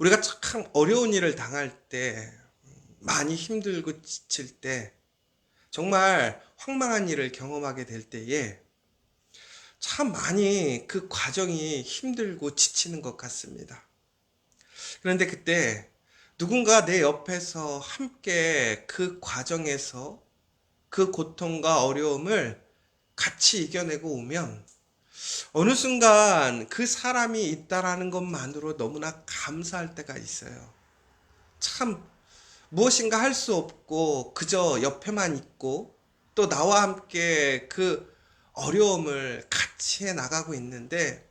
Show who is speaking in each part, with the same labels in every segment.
Speaker 1: 우리가 참 어려운 일을 당할 때, 많이 힘들고 지칠 때, 정말 황망한 일을 경험하게 될 때에 참 많이 그 과정이 힘들고 지치는 것 같습니다. 그런데 그때 누군가 내 옆에서 함께 그 과정에서 그 고통과 어려움을 같이 이겨내고 오면 어느 순간 그 사람이 있다라는 것만으로 너무나 감사할 때가 있어요. 참 무엇인가 할 수 없고 그저 옆에만 있고 또 나와 함께 그 어려움을 같이 해 나가고 있는데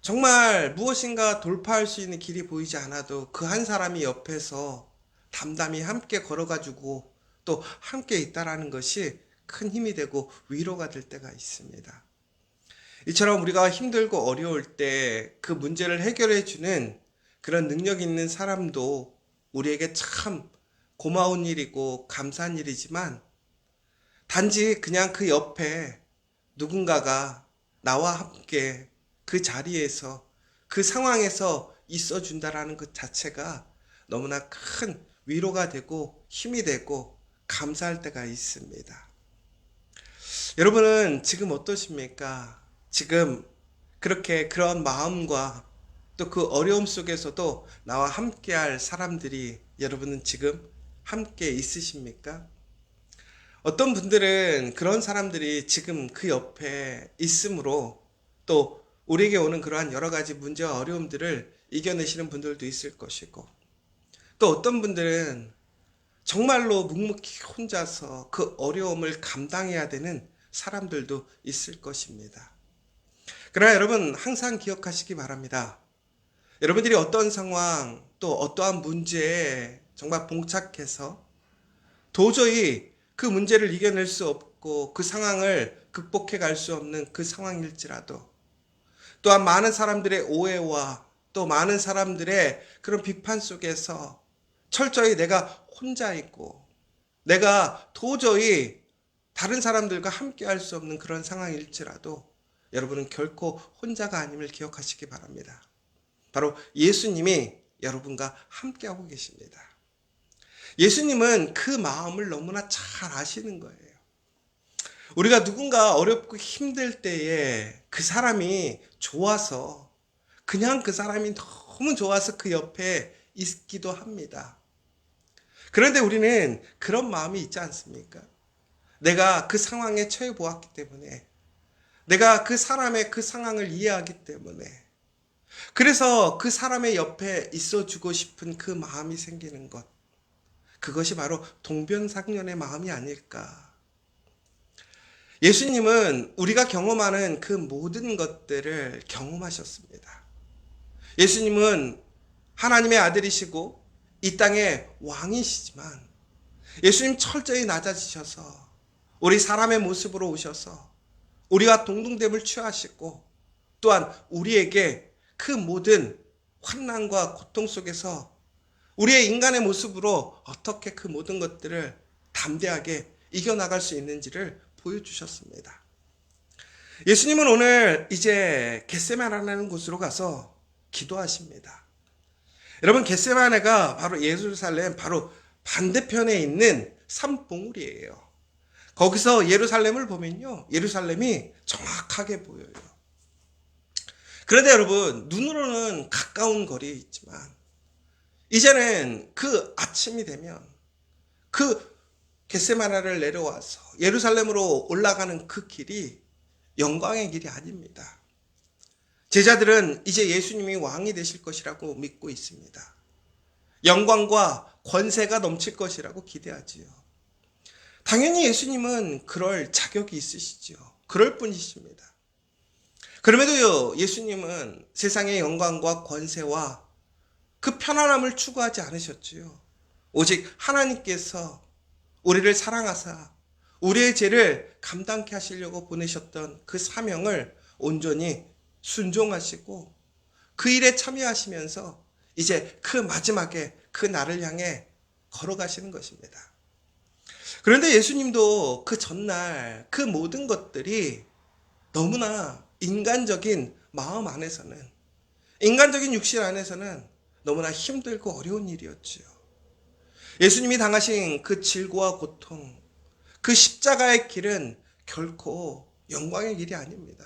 Speaker 1: 정말 무엇인가 돌파할 수 있는 길이 보이지 않아도 그 한 사람이 옆에서 담담히 함께 걸어가지고 또 함께 있다라는 것이 큰 힘이 되고 위로가 될 때가 있습니다. 이처럼 우리가 힘들고 어려울 때 그 문제를 해결해 주는 그런 능력 있는 사람도 우리에게 참 고마운 일이고 감사한 일이지만 단지 그냥 그 옆에 누군가가 나와 함께 그 자리에서 그 상황에서 있어 준다라는 것 자체가 너무나 큰 위로가 되고 힘이 되고 감사할 때가 있습니다. 여러분은 지금 어떠십니까? 지금 그렇게 그런 마음과 또 그 어려움 속에서도 나와 함께할 사람들이 여러분은 지금 함께 있으십니까? 어떤 분들은 그런 사람들이 지금 그 옆에 있으므로 또 우리에게 오는 그러한 여러 가지 문제와 어려움들을 이겨내시는 분들도 있을 것이고 또 어떤 분들은 정말로 묵묵히 혼자서 그 어려움을 감당해야 되는 사람들도 있을 것입니다. 그러나 여러분 항상 기억하시기 바랍니다. 여러분들이 어떤 상황 또 어떠한 문제에 정말 봉착해서 도저히 그 문제를 이겨낼 수 없고 그 상황을 극복해 갈 수 없는 그 상황일지라도 또한 많은 사람들의 오해와 또 많은 사람들의 그런 비판 속에서 철저히 내가 혼자 있고 내가 도저히 다른 사람들과 함께 할 수 없는 그런 상황일지라도 여러분은 결코 혼자가 아님을 기억하시기 바랍니다. 바로 예수님이 여러분과 함께하고 계십니다. 예수님은 그 마음을 너무나 잘 아시는 거예요. 우리가 누군가 어렵고 힘들 때에 그 사람이 좋아서 그냥 그 사람이 너무 좋아서 그 옆에 있기도 합니다. 그런데 우리는 그런 마음이 있지 않습니까? 내가 그 상황에 처해 보았기 때문에 내가 그 사람의 그 상황을 이해하기 때문에 그래서 그 사람의 옆에 있어주고 싶은 그 마음이 생기는 것 그것이 바로 동병상련의 마음이 아닐까. 예수님은 우리가 경험하는 그 모든 것들을 경험하셨습니다. 예수님은 하나님의 아들이시고 이 땅의 왕이시지만 예수님 철저히 낮아지셔서 우리 사람의 모습으로 오셔서 우리와 동등됨을 취하시고 또한 우리에게 그 모든 환난과 고통 속에서 우리의 인간의 모습으로 어떻게 그 모든 것들을 담대하게 이겨나갈 수 있는지를 보여주셨습니다. 예수님은 오늘 이제 겟세마네라는 곳으로 가서 기도하십니다. 여러분 겟세마네가 바로 예루살렘 바로 반대편에 있는 산봉우리예요. 거기서 예루살렘을 보면요. 예루살렘이 정확하게 보여요. 그런데 여러분 눈으로는 가까운 거리에 있지만 이제는 그 아침이 되면 그 겟세마네를 내려와서 예루살렘으로 올라가는 그 길이 영광의 길이 아닙니다. 제자들은 이제 예수님이 왕이 되실 것이라고 믿고 있습니다. 영광과 권세가 넘칠 것이라고 기대하지요. 당연히 예수님은 그럴 자격이 있으시지요. 그럴 분이십니다. 그럼에도요, 예수님은 세상의 영광과 권세와 그 편안함을 추구하지 않으셨지요. 오직 하나님께서 우리를 사랑하사 우리의 죄를 감당케 하시려고 보내셨던 그 사명을 온전히 순종하시고 그 일에 참여하시면서 이제 그 마지막에 그 날을 향해 걸어가시는 것입니다. 그런데 예수님도 그 전날 그 모든 것들이 너무나 인간적인 마음 안에서는 인간적인 육신 안에서는 너무나 힘들고 어려운 일이었지요. 예수님이 당하신 그 질고와 고통, 그 십자가의 길은 결코 영광의 길이 아닙니다.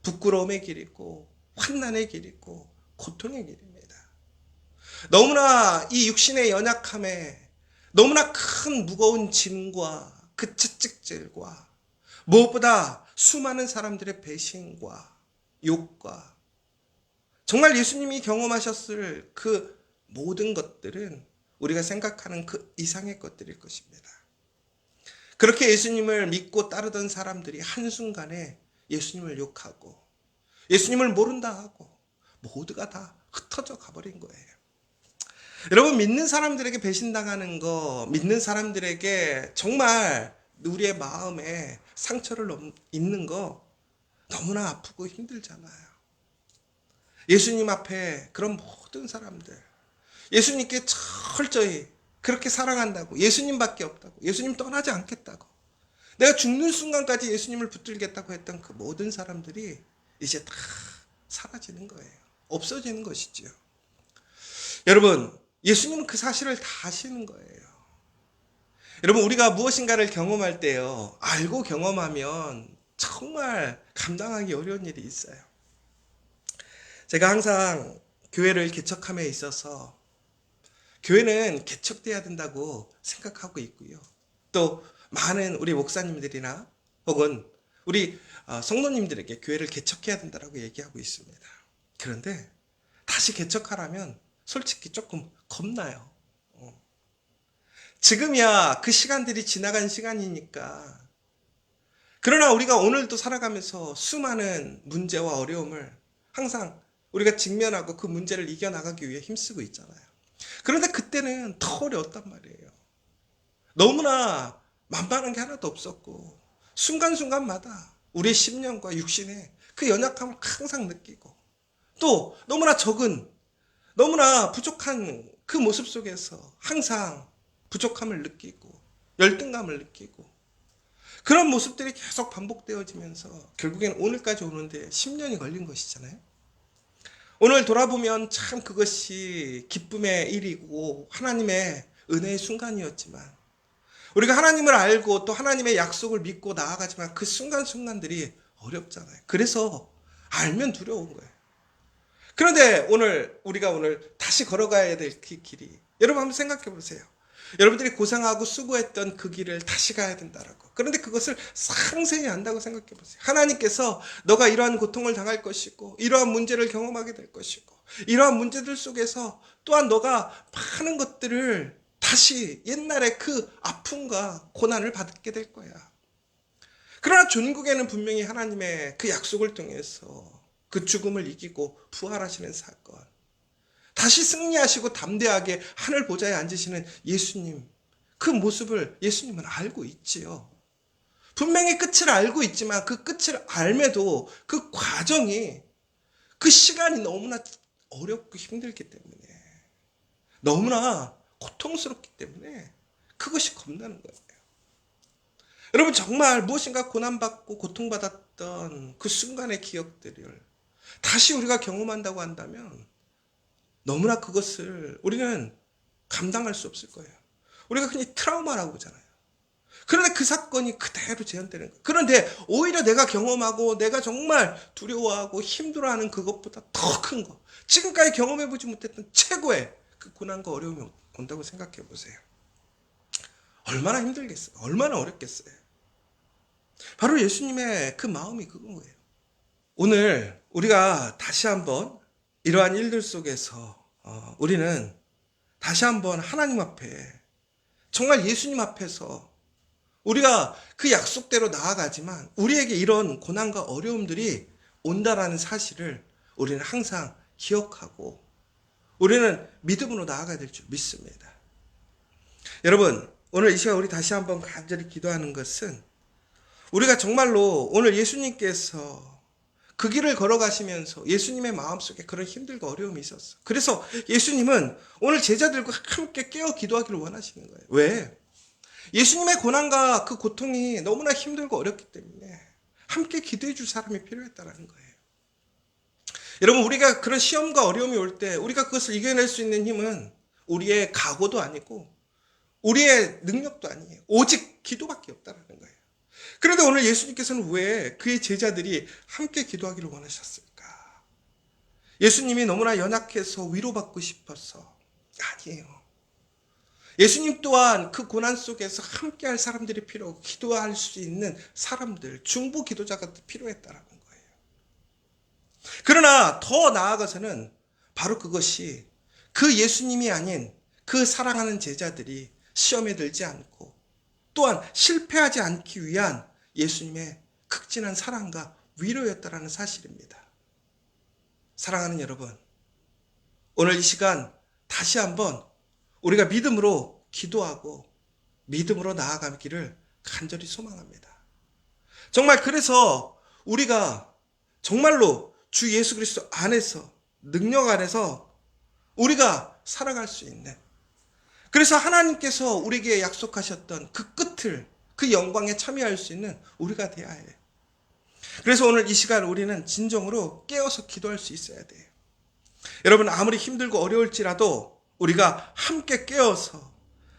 Speaker 1: 부끄러움의 길이고 환난의 길이고 고통의 길입니다. 너무나 이 육신의 연약함에 너무나 큰 무거운 짐과 그 채찍질과 무엇보다 수많은 사람들의 배신과 욕과 정말 예수님이 경험하셨을 그 모든 것들은 우리가 생각하는 그 이상의 것들일 것입니다. 그렇게 예수님을 믿고 따르던 사람들이 한순간에 예수님을 욕하고 예수님을 모른다 하고 모두가 다 흩어져 가버린 거예요. 여러분, 믿는 사람들에게 배신당하는 거, 믿는 사람들에게 정말 우리의 마음에 상처를 입는 거 너무나 아프고 힘들잖아요. 예수님 앞에 그런 모든 사람들, 예수님께 철저히 그렇게 사랑한다고, 예수님밖에 없다고, 예수님 떠나지 않겠다고, 내가 죽는 순간까지 예수님을 붙들겠다고 했던 그 모든 사람들이 이제 다 사라지는 거예요. 없어지는 것이지요. 여러분, 예수님은 그 사실을 다 아시는 거예요. 여러분, 우리가 무엇인가를 경험할 때요, 알고 경험하면 정말 감당하기 어려운 일이 있어요. 제가 항상 교회를 개척함에 있어서 교회는 개척돼야 된다고 생각하고 있고요. 또 많은 우리 목사님들이나 혹은 우리 성도님들에게 교회를 개척해야 된다고 얘기하고 있습니다. 그런데 다시 개척하라면 솔직히 조금 겁나요. 지금이야 그 시간들이 지나간 시간이니까. 그러나 우리가 오늘도 살아가면서 수많은 문제와 어려움을 항상 우리가 직면하고 그 문제를 이겨나가기 위해 힘쓰고 있잖아요. 그런데 그때는 더 어려웠단 말이에요. 너무나 만만한 게 하나도 없었고 순간순간마다 우리의 심령과 육신의 그 연약함을 항상 느끼고 또 너무나 적은, 너무나 부족한 그 모습 속에서 항상 부족함을 느끼고 열등감을 느끼고 그런 모습들이 계속 반복되어지면서 결국엔 오늘까지 오는데 10년이 걸린 것이잖아요. 오늘 돌아보면 참 그것이 기쁨의 일이고 하나님의 은혜의 순간이었지만 우리가 하나님을 알고 또 하나님의 약속을 믿고 나아가지만 그 순간순간들이 어렵잖아요. 그래서 알면 두려운 거예요. 그런데 우리가 오늘 다시 걸어가야 될 그 길이, 여러분 한번 생각해 보세요. 여러분들이 고생하고 수고했던 그 길을 다시 가야 된다라고. 그런데 그것을 상세히 안다고 생각해 보세요. 하나님께서 너가 이러한 고통을 당할 것이고 이러한 문제를 경험하게 될 것이고 이러한 문제들 속에서 또한 너가 많은 것들을 다시 옛날의 그 아픔과 고난을 받게 될 거야. 그러나 종국에는 분명히 하나님의 그 약속을 통해서 그 죽음을 이기고 부활하시는 사건, 다시 승리하시고 담대하게 하늘 보좌에 앉으시는 예수님, 그 모습을 예수님은 알고 있지요. 분명히 끝을 알고 있지만 그 끝을 알매도 그 과정이, 그 시간이 너무나 어렵고 힘들기 때문에, 너무나 고통스럽기 때문에 그것이 겁나는 거예요. 여러분, 정말 무엇인가 고난받고 고통받았던 그 순간의 기억들을 다시 우리가 경험한다고 한다면 너무나 그것을 우리는 감당할 수 없을 거예요. 우리가 흔히 트라우마라고 하잖아요. 그런데 그 사건이 그대로 재현되는 거예요. 그런데 오히려 내가 경험하고 내가 정말 두려워하고 힘들어하는 그것보다 더 큰 거, 지금까지 경험해보지 못했던 최고의 그 고난과 어려움이 온다고 생각해 보세요. 얼마나 힘들겠어요. 얼마나 어렵겠어요. 바로 예수님의 그 마음이 그건 거예요. 오늘 우리가 다시 한번 이러한 일들 속에서 우리는 다시 한번 하나님 앞에, 정말 예수님 앞에서 우리가 그 약속대로 나아가지만 우리에게 이런 고난과 어려움들이 온다라는 사실을 우리는 항상 기억하고 우리는 믿음으로 나아가야 될 줄 믿습니다. 여러분, 오늘 이 시간 우리 다시 한번 간절히 기도하는 것은 우리가 정말로 오늘 예수님께서 그 길을 걸어가시면서 예수님의 마음속에 그런 힘들고 어려움이 있었어. 그래서 예수님은 오늘 제자들과 함께 깨어 기도하기를 원하시는 거예요. 왜? 예수님의 고난과 그 고통이 너무나 힘들고 어렵기 때문에 함께 기도해 줄 사람이 필요했다는 거예요. 여러분, 우리가 그런 시험과 어려움이 올 때 우리가 그것을 이겨낼 수 있는 힘은 우리의 각오도 아니고 우리의 능력도 아니에요. 오직 기도밖에 없다는 거예요. 그런데 오늘 예수님께서는 왜 그의 제자들이 함께 기도하기를 원하셨을까? 예수님이 너무나 연약해서 위로받고 싶어서 아니에요. 예수님 또한 그 고난 속에서 함께할 사람들이 필요하고 기도할 수 있는 사람들, 중보 기도자가 필요했다는 거예요. 그러나 더 나아가서는 바로 그것이 그 예수님이 아닌 그 사랑하는 제자들이 시험에 들지 않고 또한 실패하지 않기 위한 예수님의 극진한 사랑과 위로였다라는 사실입니다. 사랑하는 여러분, 오늘 이 시간 다시 한번 우리가 믿음으로 기도하고 믿음으로 나아가기를 간절히 소망합니다. 정말 그래서 우리가 정말로 주 예수 그리스도 안에서, 능력 안에서 우리가 살아갈 수 있는, 그래서 하나님께서 우리에게 약속하셨던 그 끝을, 그 영광에 참여할 수 있는 우리가 되어야 해요. 그래서 오늘 이 시간 우리는 진정으로 깨어서 기도할 수 있어야 돼요. 여러분, 아무리 힘들고 어려울지라도 우리가 함께 깨어서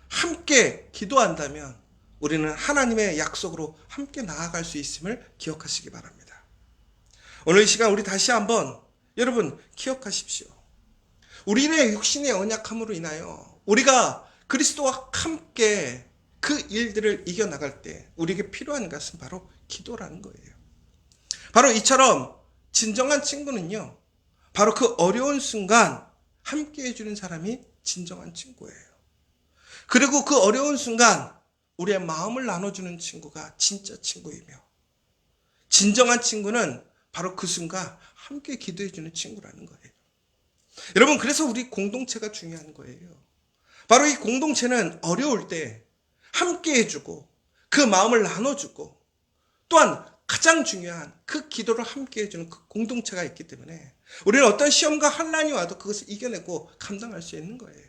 Speaker 1: 함께 기도한다면 우리는 하나님의 약속으로 함께 나아갈 수 있음을 기억하시기 바랍니다. 오늘 이 시간 우리 다시 한번 여러분 기억하십시오. 우리의 육신의 언약함으로 인하여 우리가 그리스도와 함께 그 일들을 이겨나갈 때 우리에게 필요한 것은 바로 기도라는 거예요. 바로 이처럼 진정한 친구는요, 바로 그 어려운 순간 함께 해주는 사람이 진정한 친구예요. 그리고 그 어려운 순간 우리의 마음을 나눠주는 친구가 진짜 친구이며, 진정한 친구는 바로 그 순간 함께 기도해주는 친구라는 거예요. 여러분, 그래서 우리 공동체가 중요한 거예요. 바로 이 공동체는 어려울 때 함께 해주고 그 마음을 나눠주고 또한 가장 중요한 그 기도를 함께 해주는 그 공동체가 있기 때문에 우리는 어떤 시험과 환난이 와도 그것을 이겨내고 감당할 수 있는 거예요.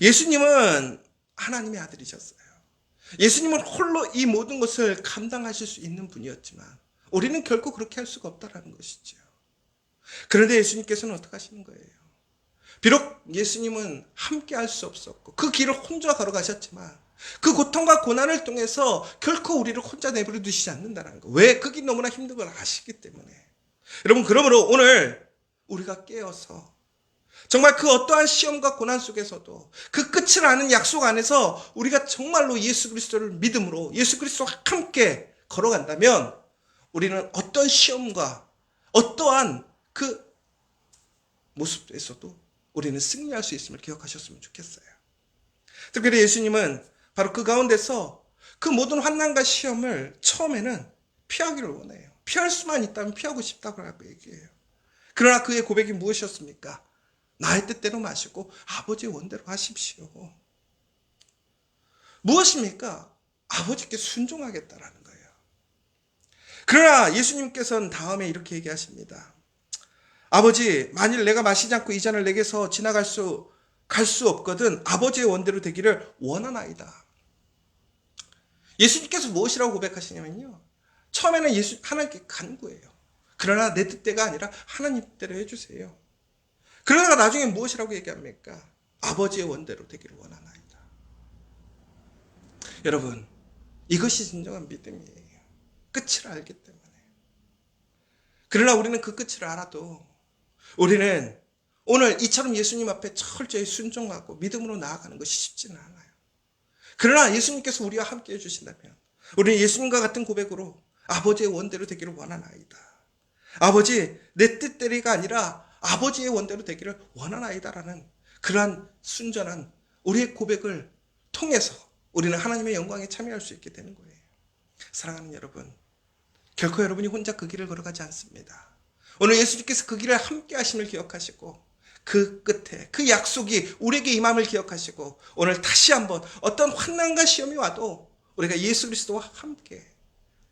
Speaker 1: 예수님은 하나님의 아들이셨어요. 예수님은 홀로 이 모든 것을 감당하실 수 있는 분이었지만 우리는 결코 그렇게 할 수가 없다는 것이죠. 그런데 예수님께서는 어떻게 하시는 거예요? 비록 예수님은 함께 할 수 없었고 그 길을 혼자 걸어가셨지만 그 고통과 고난을 통해서 결코 우리를 혼자 내버려 두시지 않는다는 거. 왜? 그 길 너무나 힘든 걸 아시기 때문에. 여러분, 그러므로 오늘 우리가 깨어서 정말 그 어떠한 시험과 고난 속에서도 그 끝을 아는 약속 안에서 우리가 정말로 예수 그리스도를 믿음으로 예수 그리스도와 함께 걸어간다면 우리는 어떤 시험과 어떠한 그 모습에서도 우리는 승리할 수 있음을 기억하셨으면 좋겠어요. 특별히 예수님은 바로 그 가운데서 그 모든 환난과 시험을 처음에는 피하기를 원해요. 피할 수만 있다면 피하고 싶다고 얘기해요. 그러나 그의 고백이 무엇이었습니까? 나의 뜻대로 마시고 아버지의 원대로 하십시오. 무엇입니까? 아버지께 순종하겠다라는 거예요. 그러나 예수님께서는 다음에 이렇게 얘기하십니다. 아버지, 만일 내가 마시지 않고 이 잔을 내게서 지나갈 갈 수 없거든 아버지의 원대로 되기를 원하나이다. 예수님께서 무엇이라고 고백하시냐면요, 처음에는 하나님께 간구해요. 그러나 내 뜻대가 아니라 하나님 뜻대로 해주세요. 그러다가 나중에 무엇이라고 얘기합니까? 아버지의 원대로 되기를 원하나이다. 여러분, 이것이 진정한 믿음이에요. 끝을 알기 때문에. 그러나 우리는 그 끝을 알아도 우리는 오늘 이처럼 예수님 앞에 철저히 순종하고 믿음으로 나아가는 것이 쉽지는 않아요. 그러나 예수님께서 우리와 함께 해주신다면 우리는 예수님과 같은 고백으로 아버지의 원대로 되기를 원하나이다. 아버지, 내 뜻대로가 아니라 아버지의 원대로 되기를 원하나이다라는 그러한 순전한 우리의 고백을 통해서 우리는 하나님의 영광에 참여할 수 있게 되는 거예요. 사랑하는 여러분, 결코 여러분이 혼자 그 길을 걸어가지 않습니다. 오늘 예수님께서 그 길을 함께 하심을 기억하시고 그 끝에 그 약속이 우리에게 임함을 기억하시고 오늘 다시 한번 어떤 환난과 시험이 와도 우리가 예수 그리스도와 함께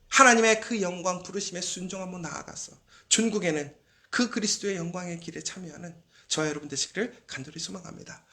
Speaker 1: 하나님의 그 영광 부르심에 순종하며 나아가서 천국에는 그 그리스도의 영광의 길에 참여하는 저와 여러분 되시기를 간절히 소망합니다.